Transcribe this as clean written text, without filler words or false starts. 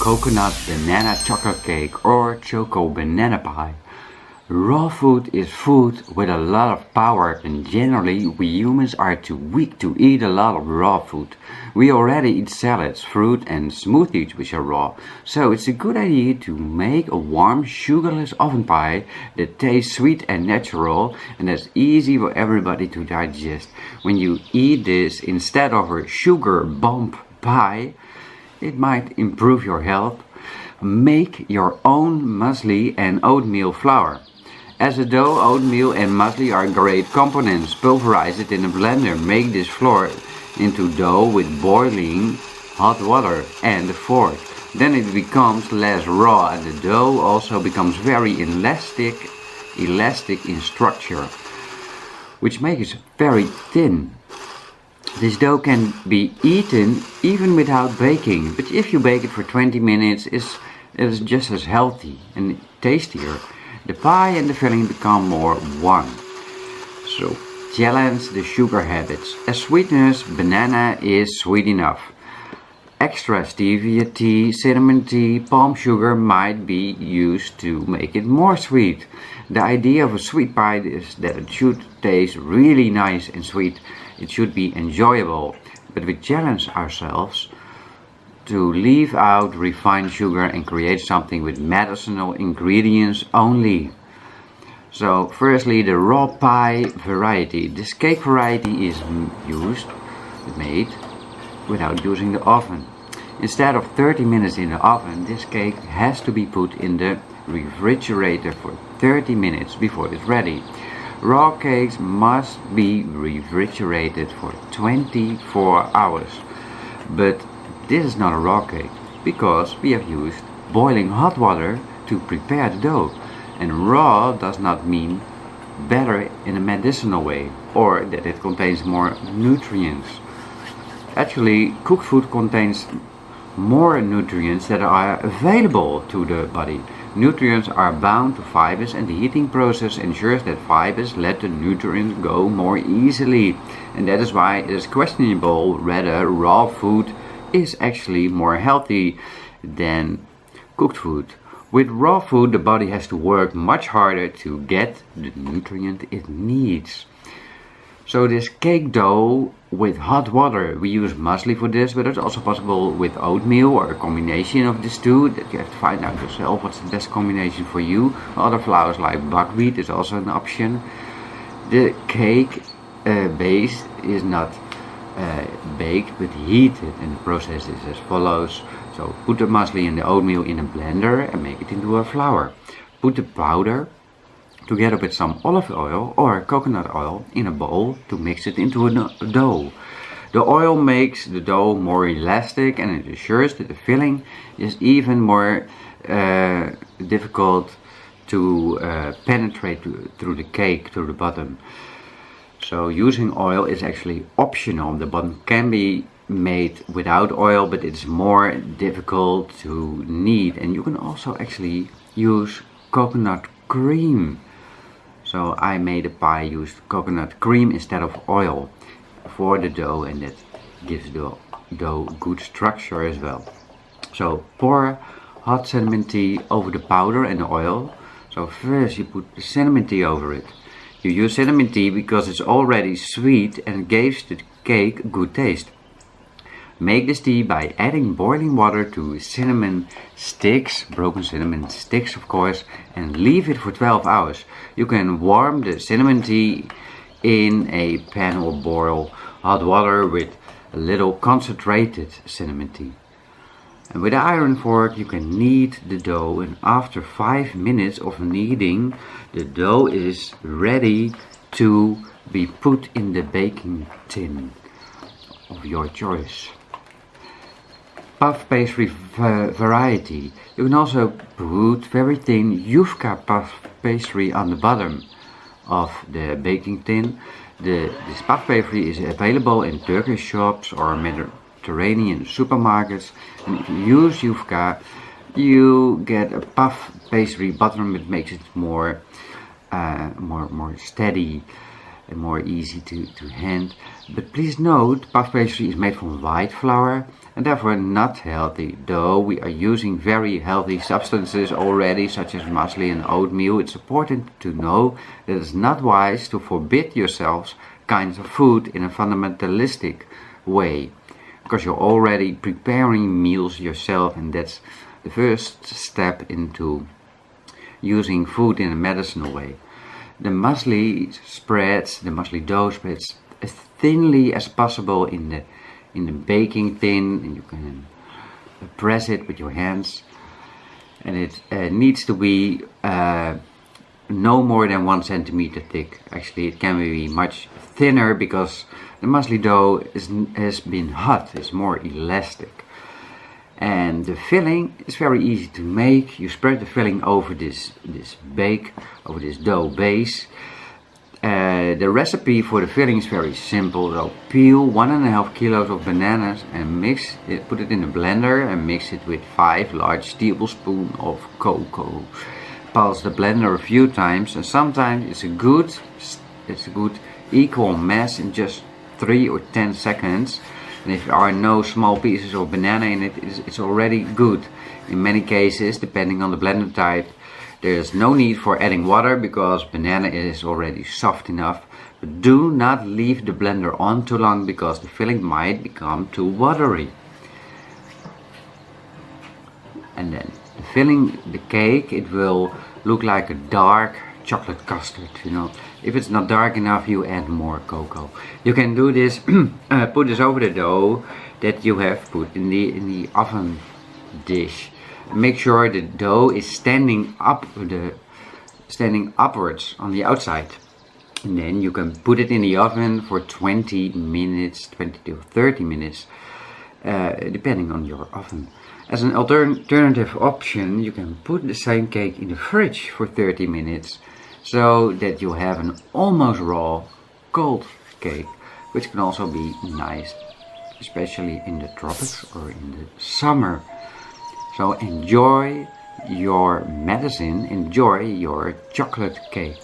coconut banana chocolate cake or choco banana pie. Raw food is food with a lot of power, and generally we humans are too weak to eat a lot of raw food. We already eat salads, fruit and smoothies which are raw, so it's a good idea to make a warm sugarless oven pie that tastes sweet and natural and that's easy for everybody to digest. When you eat this instead of a sugar bomb pie, it might improve your health. Make your own muesli and oatmeal flour. As a dough, oatmeal and muesli are great components. Pulverize it in a blender. Make this flour into dough with boiling hot water and a fork. Then it becomes less raw and the dough also becomes very elastic in structure, which makes it very thin. This dough can be eaten even without baking, but if you bake it for 20 minutes, it's just as healthy and tastier. The pie and the filling become more one. So, challenge the sugar habits. As sweetness, banana is sweet enough. Extra stevia tea, cinnamon tea, palm sugar might be used to make it more sweet. The idea of a sweet pie is that it should taste really nice and sweet. It should be enjoyable, but we challenge ourselves to leave out refined sugar and create something with medicinal ingredients only. So firstly, the raw pie variety. This cake variety is made without using the oven. Instead of 30 minutes in the oven, this cake has to be put in the refrigerator for 30 minutes before it's ready. Raw cakes must be refrigerated for 24 hours. But this is not a raw cake because we have used boiling hot water to prepare the dough. And raw does not mean better in a medicinal way or that it contains more nutrients. Actually, cooked food contains more nutrients that are available to the body. Nutrients are bound to fibers and the heating process ensures that fibers let the nutrients go more easily. And that is why it is questionable whether raw food is actually more healthy than cooked food. With raw food, the body has to work much harder to get the nutrient it needs. So this cake dough with hot water, we use muesli for this, but it's also possible with oatmeal or a combination of these two that you have to find out yourself what's the best combination for you. Other flours like buckwheat is also an option. The cake base is not baked but heated, and the process is as follows. So put the muesli and the oatmeal in a blender and make it into a flour. Put the powder together with some olive oil or coconut oil in a bowl to mix it into a dough. The oil makes the dough more elastic and it ensures that the filling is even more difficult to penetrate through the cake to the bottom. So using oil is actually optional. The bottom can be made without oil, but it's more difficult to knead. And you can also actually use coconut cream. So I made a pie, used coconut cream instead of oil for the dough, and that gives the dough good structure as well. So pour hot cinnamon tea over the powder and the oil. So first you put the cinnamon tea over it. You use cinnamon tea because it's already sweet and gives the cake good taste. Make this tea by adding boiling water to cinnamon sticks, broken cinnamon sticks of course, and leave it for 12 hours. You can warm the cinnamon tea in a pan or boil hot water with a little concentrated cinnamon tea. And with an iron fork you can knead the dough, and after 5 minutes of kneading the dough is ready to be put in the baking tin of your choice. Puff pastry variety. You can also put very thin Yufka puff pastry on the bottom of the baking tin. This puff pastry is available in Turkish shops or Mediterranean supermarkets, and if you use Yufka you get a puff pastry bottom that makes it more steady. and more easy to hand. But please note, puff pastry is made from white flour and therefore not healthy. Though we are using very healthy substances already, such as muesli and oatmeal, it's important to know that it's not wise to forbid yourselves kinds of food in a fundamentalistic way, because you're already preparing meals yourself, and that's the first step into using food in a medicinal way. The muesli dough spreads as thinly as possible in the baking tin, and you can press it with your hands, and it needs to be no more than 1 centimeter thick. Actually, it can be much thinner because the muesli dough has been hot, it's more elastic. And the filling is very easy to make. You spread the filling over this dough base. The recipe for the filling is very simple. So peel 1.5 kilos of bananas and put it in a blender and mix it with 5 large tablespoons of cocoa. Pulse the blender a few times, and sometimes it's a good equal mass in just 3 or 10 seconds. And if there are no small pieces of banana in it, it's already good. In many cases, depending on the blender type, there's no need for adding water because banana is already soft enough. But do not leave the blender on too long because the filling might become too watery. And then filling the cake, it will look like a dark chocolate custard, you know. If it's not dark enough, you add more cocoa. You can do this, put this over the dough that you have put in the oven dish. Make sure the dough is standing upwards on the outside. And then you can put it in the oven for 20 to 30 minutes, depending on your oven. As an alternative option, you can put the same cake in the fridge for 30 minutes. So that you have an almost raw, cold cake, which can also be nice, especially in the tropics or in the summer. So enjoy your medicine, enjoy your chocolate cake.